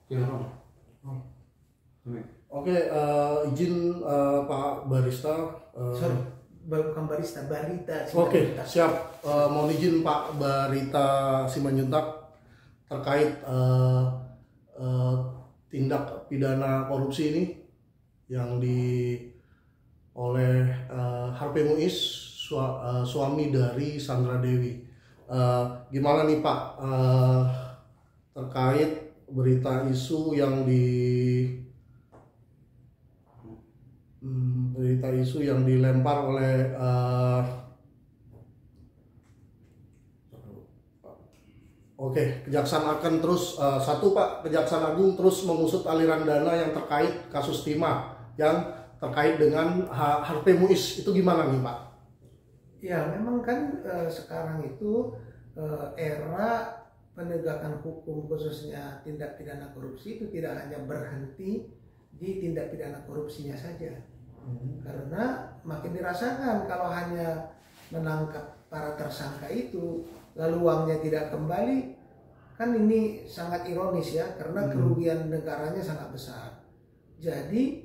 Ya, Rom. Oke, izin Pak Barista. Sorry, bukan barista, Barita. Oke, siap. Mohon izin Pak Barita Simanjuntak terkait tindak pidana korupsi ini yang oleh Harvey Muiz, suami dari Sandra Dewi. Gimana nih Pak terkait berita isu yang dilempar oleh Kejaksaan akan terus Kejaksaan Agung terus mengusut aliran dana yang terkait kasus timah yang terkait dengan Harvey Muiz. Itu gimana nih Pak? Ya, memang kan sekarang itu era penegakan hukum khususnya tindak pidana korupsi itu tidak hanya berhenti di tindak pidana korupsinya saja. Karena makin dirasakan kalau hanya menangkap para tersangka itu lalu uangnya tidak kembali, kan ini sangat ironis ya, karena kerugian negaranya sangat besar. Jadi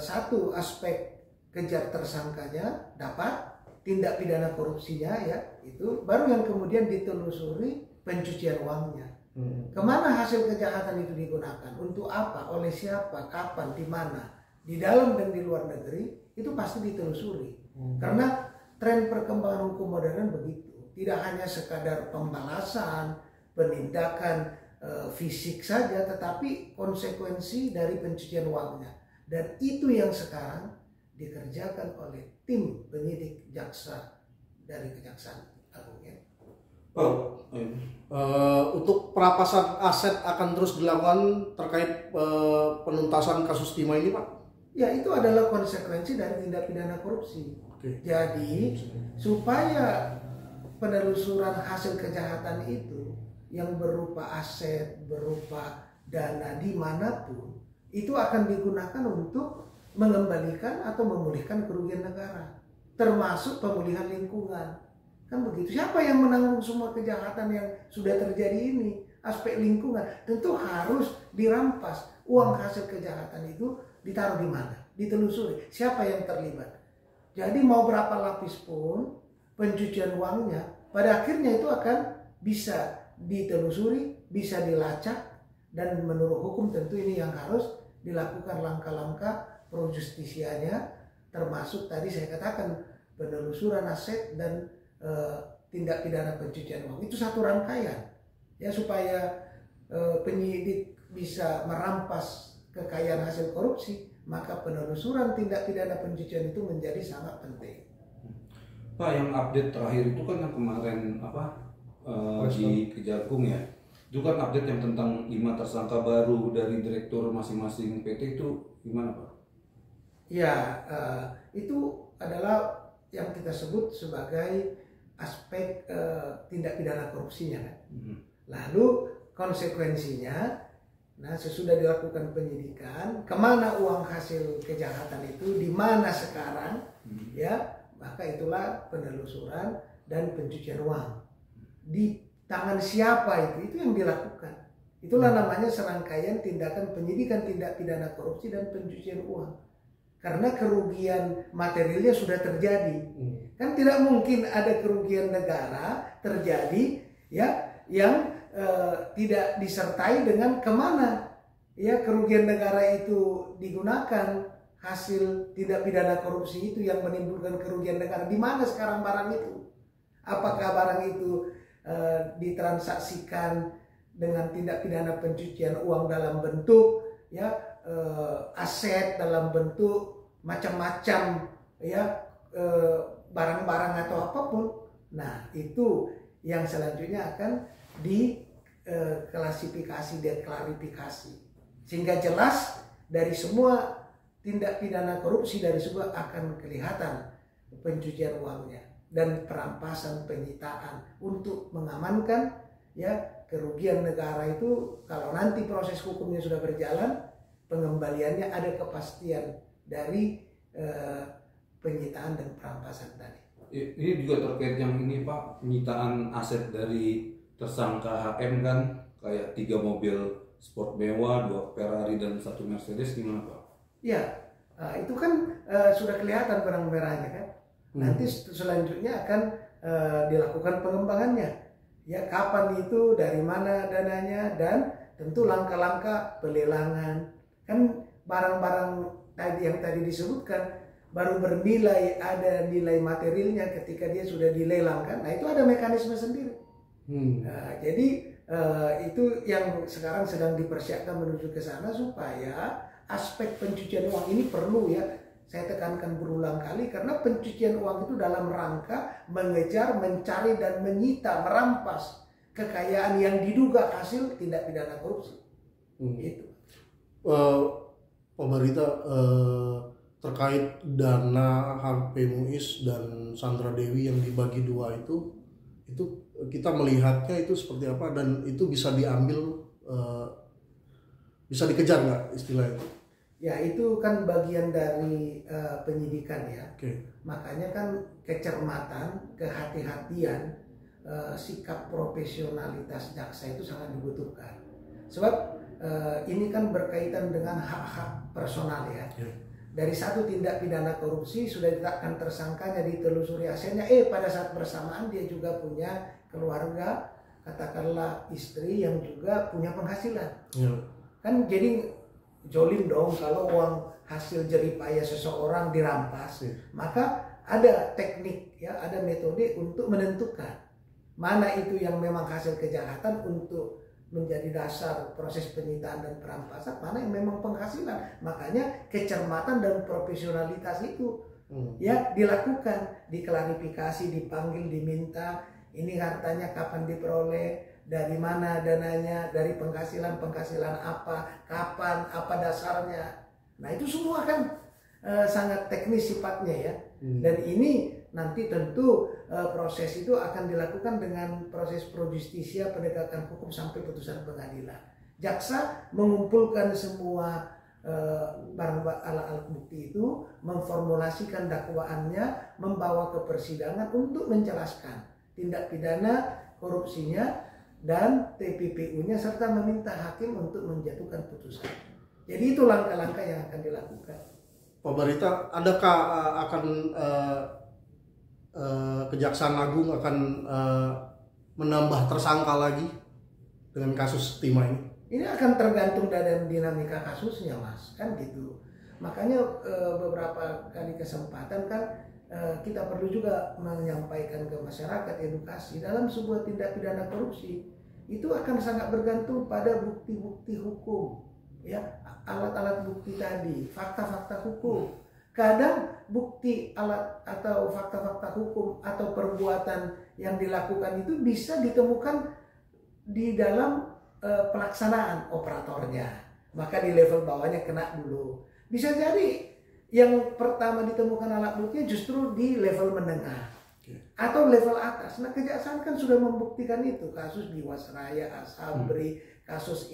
satu aspek kejar tersangkanya dapat, tindak pidana korupsinya ya itu baru yang kemudian ditelusuri pencucian uangnya. Kemana hasil kejahatan itu digunakan, untuk apa, oleh siapa, kapan, di mana, di dalam dan di luar negeri, itu pasti ditelusuri. Karena tren perkembangan hukum modern begitu, tidak hanya sekadar pembalasan, penindakan fisik saja, tetapi konsekuensi dari pencucian uangnya. Dan itu yang sekarang dikerjakan oleh tim penyidik jaksa dari Kejaksaan Agung ya. Untuk perampasan aset akan terus dilakukan terkait penuntasan kasus timah ini Pak? Ya, itu adalah konsekuensi dari tindak pidana korupsi. Jadi supaya penelusuran hasil kejahatan itu yang berupa aset, berupa dana dimanapun, itu akan digunakan untuk mengembalikan atau memulihkan kerugian negara, termasuk pemulihan lingkungan. Kan begitu. Siapa yang menanggung semua kejahatan yang sudah terjadi ini? Aspek lingkungan tentu harus dirampas. Uang hasil kejahatan itu ditaruh di mana? Ditelusuri. Siapa yang terlibat? Jadi mau berapa lapis pun pencucian uangnya, pada akhirnya itu akan bisa ditelusuri, bisa dilacak, dan menurut hukum tentu ini yang harus dilakukan langkah-langkah pro justisianya, termasuk tadi saya katakan penelusuran aset dan tindak pidana pencucian uang. Itu satu rangkaian ya, supaya penyidik bisa merampas kekayaan hasil korupsi, maka penelusuran tindak pidana pencucian itu menjadi sangat penting. Pak, yang update terakhir itu kan yang kemarin di Kejagung ya, itu kan update yang tentang 5 tersangka baru dari direktur masing-masing PT, itu gimana Pak? Ya, itu adalah yang kita sebut sebagai aspek tindak pidana korupsinya kan. Lalu konsekuensinya, nah sesudah dilakukan penyidikan, kemana uang hasil kejahatan itu, di mana sekarang, ya, maka itulah penelusuran dan pencucian uang. Di tangan siapa itu yang dilakukan. Itulah namanya serangkaian tindakan penyidikan tindak pidana korupsi dan pencucian uang. Karena kerugian materialnya sudah terjadi. Kan tidak mungkin ada kerugian negara terjadi ya yang tidak disertai dengan kemana ya kerugian negara itu digunakan, hasil tindak pidana korupsi itu yang menimbulkan kerugian negara. Di mana sekarang barang itu? Apakah barang itu ditransaksikan dengan tindak pidana pencucian uang dalam bentuk ya aset, dalam bentuk macam-macam ya barang-barang atau apapun. Nah, itu yang selanjutnya akan diklasifikasi, diklarifikasi, sehingga jelas dari semua tindak pidana korupsi dari sebuah akan kelihatan pencucian uangnya dan perampasan, penyitaan untuk mengamankan ya kerugian negara itu. Kalau nanti proses hukumnya sudah berjalan, pengembaliannya ada kepastian dari penyitaan dan perampasan tadi. Ini juga terkait yang ini Pak, penyitaan aset dari tersangka HM kan, kayak 3 mobil sport mewah, 2 Ferrari dan 1 Mercedes, gimana Pak? Ya, itu kan sudah kelihatan benang merahnya kan. Nanti selanjutnya akan dilakukan pengembangannya. Ya, kapan itu, dari mana dananya, dan tentu langkah-langkah pelelangan. Kan barang-barang tadi yang tadi disebutkan baru bernilai, ada nilai materialnya ketika dia sudah dilelangkan. Nah, itu ada mekanisme sendiri. Nah, jadi itu yang sekarang sedang dipersiapkan menuju ke sana, supaya aspek pencucian uang ini perlu, ya, saya tekankan berulang kali, karena pencucian uang itu dalam rangka mengejar, mencari, dan menyita, merampas kekayaan yang diduga hasil tindak pidana korupsi. Itu. Pak Barita, terkait dana Harvey Muiz dan Sandra Dewi yang dibagi 2 itu kita melihatnya itu seperti apa, dan itu bisa diambil, bisa dikejar nggak istilah itu? Ya, itu kan bagian dari penyidikan, ya. Okay. Makanya kan kecermatan, kehati-hatian, sikap profesionalitas jaksa itu sangat dibutuhkan. Sebab ini kan berkaitan dengan hak-hak personal, ya. Dari satu tindak pidana korupsi sudah ditetapkan tersangkanya, ditelusuri asetnya, pada saat bersamaan dia juga punya keluarga, katakanlah istri yang juga punya penghasilan. Kan jadi jolim dong kalau uang hasil jeripaya seseorang dirampas. Maka ada teknik, ya, ada metode untuk menentukan mana itu yang memang hasil kejahatan untuk menjadi dasar proses penyitaan dan perampasan, mana yang memang penghasilan. Makanya kecermatan dan profesionalitas itu ya dilakukan, diklarifikasi, dipanggil, diminta, ini hartanya kapan diperoleh, dari mana dananya, dari penghasilan apa, kapan, apa dasarnya. Nah, itu semua kan sangat teknis sifatnya, ya. Dan ini nanti tentu proses itu akan dilakukan dengan proses pro justisia, penegakan hukum sampai putusan pengadilan. Jaksa mengumpulkan semua barang alat bukti itu, memformulasikan dakwaannya, membawa ke persidangan untuk menjelaskan tindak pidana korupsinya dan TPPU-nya, serta meminta hakim untuk menjatuhkan putusan. Jadi itu langkah-langkah yang akan dilakukan. Pak Barita, adakah Kejaksaan Agung akan menambah tersangka lagi dengan kasus timah ini? Ini akan tergantung dari dinamika kasusnya, Mas, kan gitu. Makanya beberapa kali kesempatan kan kita perlu juga menyampaikan ke masyarakat edukasi dalam sebuah tindak pidana korupsi itu akan sangat bergantung pada bukti-bukti hukum, ya, alat-alat bukti tadi, fakta-fakta hukum. Kadang bukti alat atau fakta-fakta hukum atau perbuatan yang dilakukan itu bisa ditemukan di dalam pelaksanaan operatornya. Maka di level bawahnya kena dulu. Bisa jadi yang pertama ditemukan alat buktinya justru di level menengah atau level atas. Nah, kejaksaan kan sudah membuktikan itu. Kasus Jiwasraya, Asabri, kasus